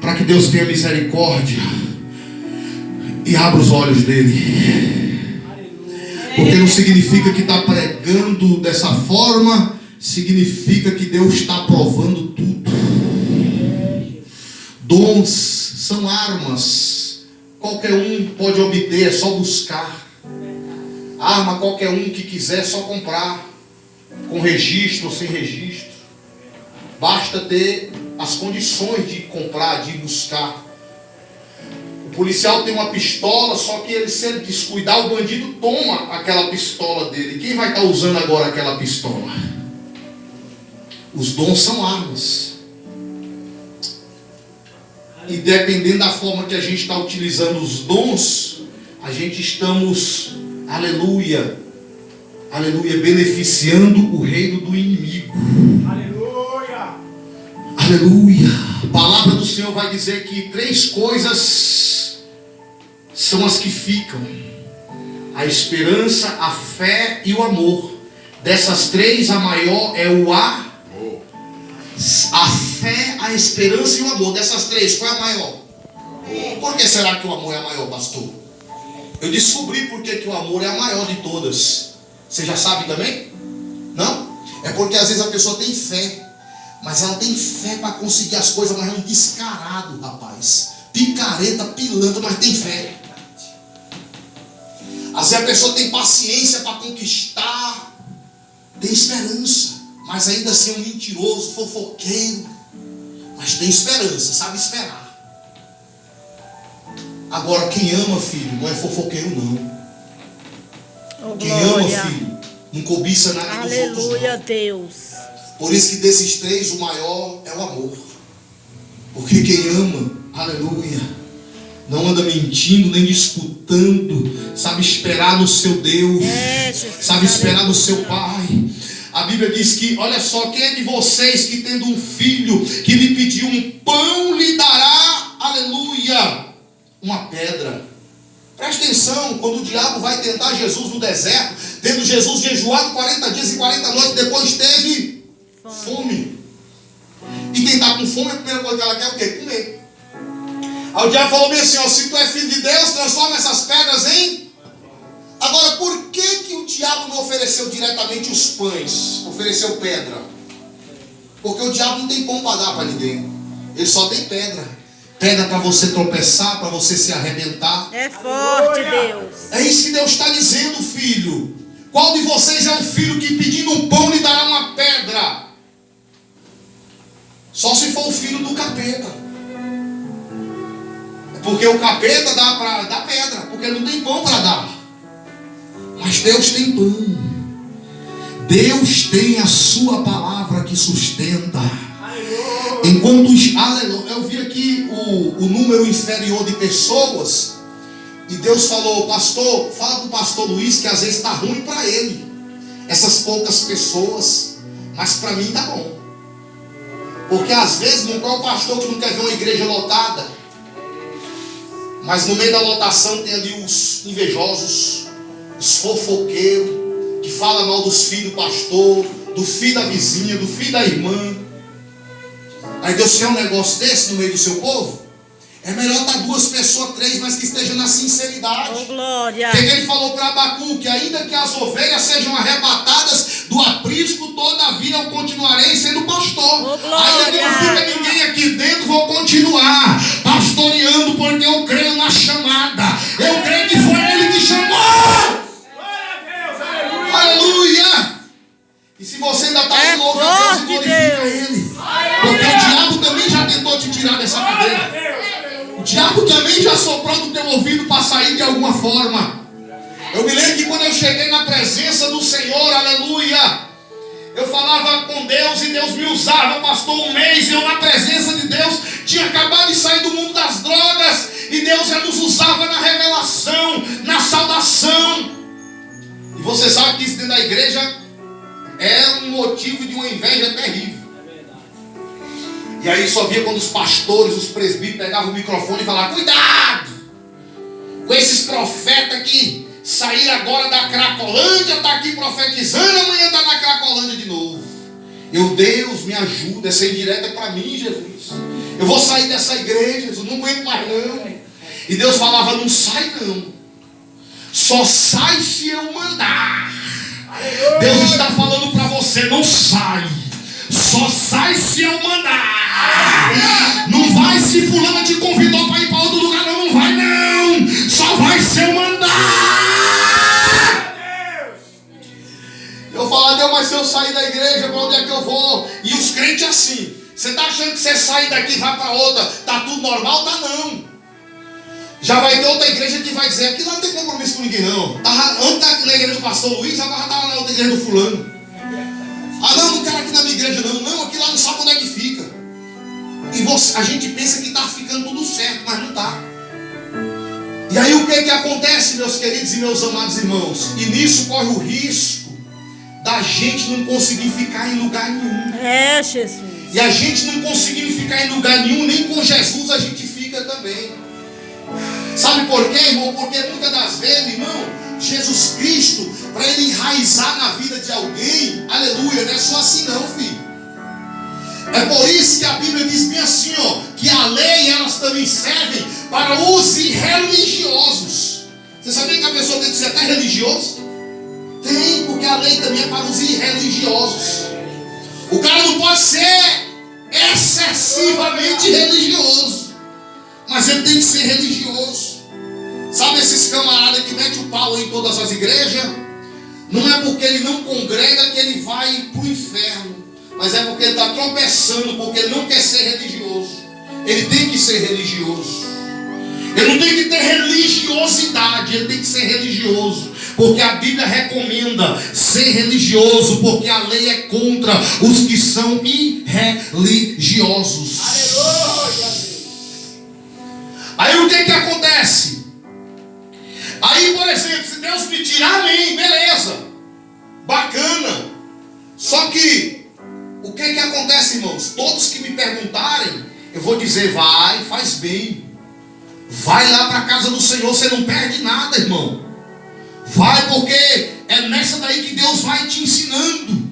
para que Deus tenha misericórdia e abra os olhos dele. Porque não significa que está pregando dessa forma, significa que Deus está aprovando tudo. Dons são armas, qualquer um pode obter, é só buscar. Arma qualquer um que quiser, é só comprar, com registro ou sem registro. Basta ter as condições de comprar, de buscar. O policial tem uma pistola, só que se ele descuidar, o bandido toma aquela pistola dele. Quem vai estar usando agora aquela pistola? Os dons são armas. E dependendo da forma que a gente está utilizando os dons, a gente estamos, aleluia, beneficiando o reino do inimigo. Aleluia. A palavra do Senhor vai dizer que 3 coisas são as que ficam: a esperança, a fé e o amor. Dessas 3, a maior é o amor. A fé, a esperança e o amor. Dessas 3, qual é a maior? Por que será que o amor é a maior, pastor? Eu descobri por que o amor é a maior de todas. Você já sabe também? Não? É porque às vezes a pessoa tem fé, mas ela tem fé para conseguir as coisas, mas é um descarado, rapaz. Picareta, pilantra, mas tem fé. Às vezes a pessoa tem paciência para conquistar, tem esperança, mas ainda assim é um mentiroso, fofoqueiro, mas tem esperança, sabe esperar. Agora quem ama, filho, não é fofoqueiro não. Quem ama, filho, não cobiça nada dos outros. Aleluia, Deus. Por isso que desses 3, o maior é o amor. Porque quem ama, aleluia, não anda mentindo nem disputando, sabe esperar no seu Deus, sabe esperar no seu Pai. A Bíblia diz que, olha só, quem é de vocês que tendo um filho que lhe pediu um pão, lhe dará, aleluia, uma pedra? Presta atenção, quando o diabo vai tentar Jesus no deserto, tendo Jesus jejuado 40 dias e 40 noites, depois teve fome. E quem está com fome, a primeira coisa que ela quer é o quê? Comer. Aí o diabo falou bem assim, ó, se tu é filho de Deus, transforma essas pedras em... Agora, por que o diabo não ofereceu diretamente os pães? Ofereceu pedra? Porque o diabo não tem pão para dar para ninguém. Ele só tem pedra. Pedra para você tropeçar, para você se arrebentar. É forte, Deus. É isso que Deus está dizendo, filho. Qual de vocês é um filho que pedindo um pão lhe dará uma pedra? Só se for o filho do capeta. Porque o capeta dá pedra, porque ele não tem pão para dar. Mas Deus tem pão. Deus tem a sua palavra que sustenta. Enquanto eu vi aqui o número inferior de pessoas, e Deus falou, pastor, fala com o pastor Luiz que às vezes está ruim para ele, essas poucas pessoas, mas para mim está bom. Porque às vezes não é o pastor que não quer ver uma igreja lotada, mas no meio da lotação tem ali os invejosos, os fofoqueiros, que falam mal dos filhos do pastor, do filho da vizinha, do filho da irmã. Aí Deus quer um negócio desse no meio do seu povo? É melhor estar 2 pessoas, 3, mas que estejam na sinceridade. Oh, glória. O que ele falou para Abacuque? Ainda que as ovelhas sejam arrebatadas do aprisco, todavia eu continuarei sendo pastor. Oh, glória. Ainda que não fica ninguém aqui dentro, vou continuar pastoreando, porque eu creio na chamada. Eu creio que foi ele que chamou. Aleluia! E se você ainda está aí louco, Deus glorifica ele. Porque o diabo também já tentou te tirar dessa cadeira. O diabo também já soprou no teu ouvido para sair de alguma forma. Eu me lembro que quando eu cheguei na presença do Senhor, aleluia, eu falava com Deus e Deus me usava, pastor, 1 mês, eu na presença de Deus tinha acabado de sair do mundo das drogas, e Deus já nos usava na revelação, na saudação. E você sabe que isso dentro da igreja é um motivo de uma inveja terrível. E aí só via quando os pastores, os presbíteros pegavam o microfone e falavam, cuidado com esses profetas que saíram agora da Cracolândia, está aqui profetizando, amanhã está na Cracolândia de novo. Deus, me ajuda, essa indireta é para mim, Jesus. Eu vou sair dessa igreja, Jesus, não aguento mais não. E Deus falava, não sai não. Só sai se eu mandar. Deus está falando para você, não sai. Só sai se eu mandar. Não vai se fulano te convidou para ir para outro lugar, não vai não. Só vai se eu mandar. Eu falo, Deus, mas se eu sair da igreja, para onde é que eu vou? E os crentes assim. Você está achando que você sai daqui e vai para outra, tá tudo normal? Tá não. Já vai ter outra igreja que vai dizer, aqui lá não tem compromisso com ninguém não. Antes na igreja do pastor Luiz, agora estava na outra igreja do fulano. Ah não, não quero aqui na minha igreja não. Não, aqui lá não sabe onde é que fica. E a gente pensa que está ficando tudo certo, mas não está. E aí o que acontece, meus queridos e meus amados irmãos? E nisso corre o risco da gente não conseguir ficar em lugar nenhum. É, Jesus. E a gente não conseguir ficar em lugar nenhum, nem com Jesus a gente fica também. Sabe por quê, irmão? Porque muitas das vezes, irmão, Jesus Cristo, para ele enraizar na vida de alguém, aleluia, não é só assim não, filho. É por isso que a Bíblia diz bem assim, ó, que a lei, elas também servem para os irreligiosos. Você sabia que a pessoa tem que ser até religioso? Tem, porque a lei também é para os irreligiosos. O cara não pode ser excessivamente religioso, mas ele tem que ser religioso. Sabe esses camaradas que metem o pau em todas as igrejas? Não é porque ele não congrega que ele vai para o inferno, mas é porque ele está tropeçando, porque ele não quer ser religioso. Ele tem que ser religioso. Ele não tem que ter religiosidade, ele tem que ser religioso. Porque a Bíblia recomenda ser religioso, porque a lei é contra os que são irreligiosos. Aleluia! Aí o que acontece? Aí, por exemplo, se Deus me tirar, amém, beleza, bacana. Só que o que acontece, irmãos? Todos que me perguntarem, eu vou dizer, vai, faz bem. Vai lá para a casa do Senhor, você não perde nada, irmão. Vai, porque é nessa daí que Deus vai te ensinando.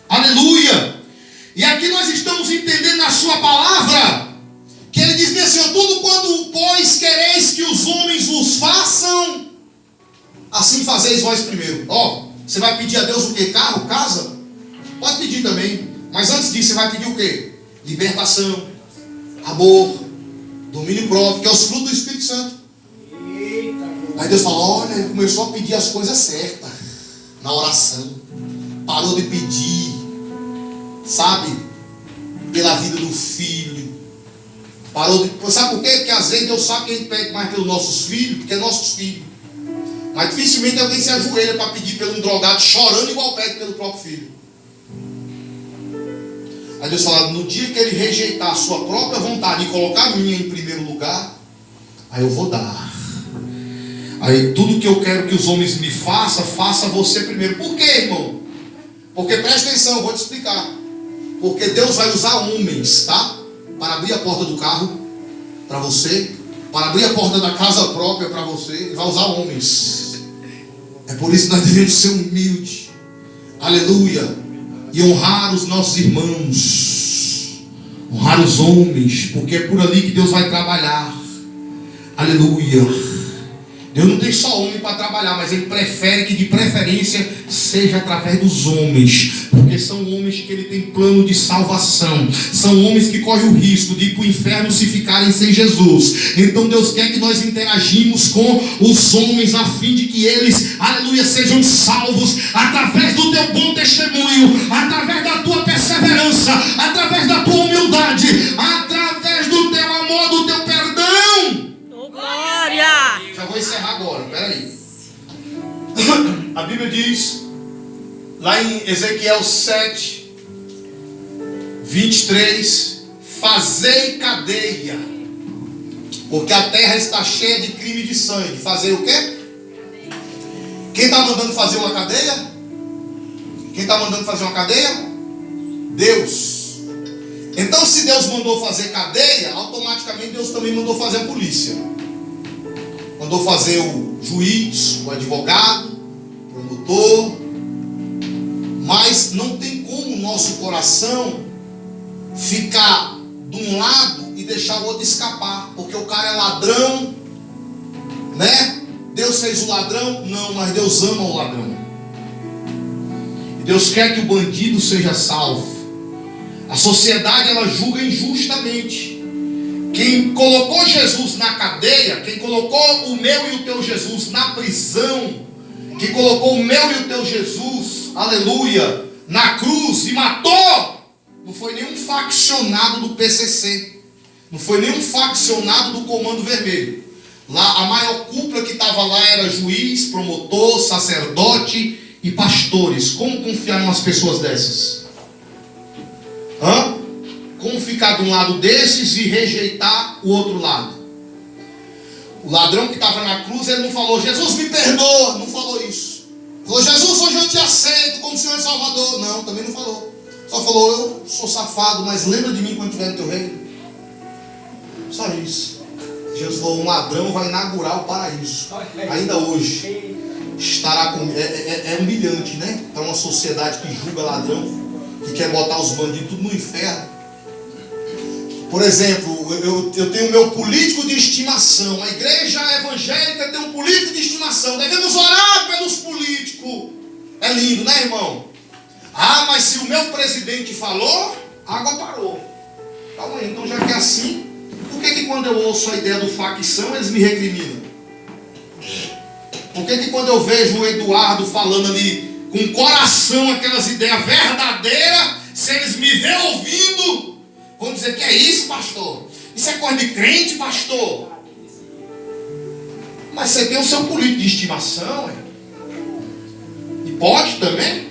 Aleluia. E aqui nós estamos entendendo na sua palavra que ele diz assim, tudo quanto, pois, quereis que os homens vos façam, assim fazeis vós primeiro. Você vai pedir a Deus o quê? Carro, casa? Pode pedir também. Mas antes disso, você vai pedir o quê? Libertação, amor, domínio próprio, que é os frutos do Espírito Santo. Aí Deus fala, olha, ele começou a pedir as coisas certas na oração. Parou de pedir, sabe, pela vida do filho. Parou de... Sabe por quê? Porque às vezes Deus sabe que a gente pede mais pelos nossos filhos, porque é nossos filhos. Mas dificilmente alguém se ajoelha para pedir pelo um drogado chorando igual pede pelo próprio filho. Aí Deus fala, no dia que ele rejeitar a sua própria vontade e colocar a minha em primeiro lugar, aí eu vou dar. Aí tudo que eu quero que os homens me façam, faça você primeiro. Por quê, irmão? Porque presta atenção, eu vou te explicar. Porque Deus vai usar homens, tá? Para abrir a porta do carro para você, para abrir a porta da casa própria para você. Ele vai usar homens. É por isso que nós devemos ser humildes. Aleluia. E honrar os nossos irmãos. Honrar os homens, porque é por ali que Deus vai trabalhar. Aleluia. Deus não tem só homem para trabalhar, mas Ele prefere que de preferência seja através dos homens, porque são homens que Ele tem plano de salvação, são homens que correm o risco de ir para o inferno se ficarem sem Jesus. Então Deus quer que nós interagimos com os homens a fim de que eles, aleluia, sejam salvos através do teu bom testemunho, através da tua perseverança, através da tua humildade, através do teu amor, do teu perdão. Glória! Já vou encerrar agora, peraí. A Bíblia diz, lá em Ezequiel 7, 23, fazei cadeia, porque a terra está cheia de crime e de sangue. Fazer o quê? Quem está mandando fazer uma cadeia? Quem está mandando fazer uma cadeia? Deus. Então, se Deus mandou fazer cadeia, automaticamente Deus também mandou fazer a polícia. Mandou fazer o juiz, o advogado, o promotor. Mas não tem como nosso coração ficar de um lado e deixar o outro escapar, porque o cara é ladrão, né? Deus fez o ladrão? Não, mas Deus ama o ladrão. E Deus quer que o bandido seja salvo. A sociedade, ela julga injustamente. Quem colocou Jesus na cadeia, quem colocou o meu e o teu Jesus na prisão, quem colocou o meu e o teu Jesus, aleluia, na cruz e matou, não foi nenhum faccionado do PCC, não foi nenhum faccionado do Comando Vermelho. Lá a maior cúpula que estava lá era juiz, promotor, sacerdote e pastores. Como confiar em umas pessoas dessas? Como ficar de um lado desses e rejeitar o outro lado? O ladrão que estava na cruz, ele não falou, Jesus me perdoa, não falou isso. Falou, Jesus, hoje eu te aceito como Senhor e Salvador. Não, também não falou. Só falou, eu sou safado, mas lembra de mim quando estiver no teu reino. Só isso. Jesus falou, um ladrão vai inaugurar o paraíso. Ainda hoje estará com... É humilhante, né? Para uma sociedade que julga ladrão, que quer botar os bandidos tudo no inferno. Por exemplo, eu tenho o meu político de estimação. A igreja evangélica tem um político de estimação. Devemos orar pelos políticos. É lindo, né, irmão? Ah, mas se o meu presidente falou, a água parou. Calma aí, então já que é assim, por que quando eu ouço a ideia do facção, eles me recriminam? Por que quando eu vejo o Eduardo falando ali com coração aquelas ideias verdadeiras, se eles me veem ouvindo, vão dizer que é isso, pastor? Isso é coisa de crente, pastor? Mas você tem o seu político de estimação, e pode também?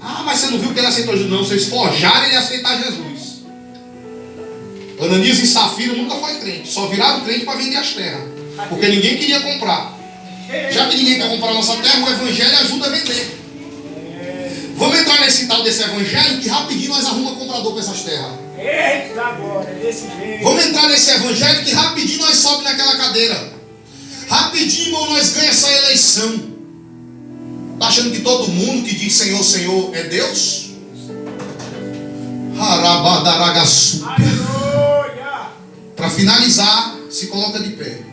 Ah, mas você não viu que ele aceitou Jesus? Não, vocês forjaram ele aceitar Jesus. Ananias e Safira nunca foi crente, só viraram crente para vender as terras, porque ninguém queria comprar. Já que ninguém quer comprar a nossa terra, o evangelho ajuda a vender. Vamos entrar nesse tal desse evangelho que rapidinho nós arrumamos comprador para essas terras. Eita, agora, desse jeito. Vamos entrar nesse evangelho que rapidinho nós sobe naquela cadeira. Rapidinho, irmão, nós ganhamos essa eleição. Está achando que todo mundo que diz Senhor, Senhor é Deus? Aleluia. Para finalizar, se coloca de pé.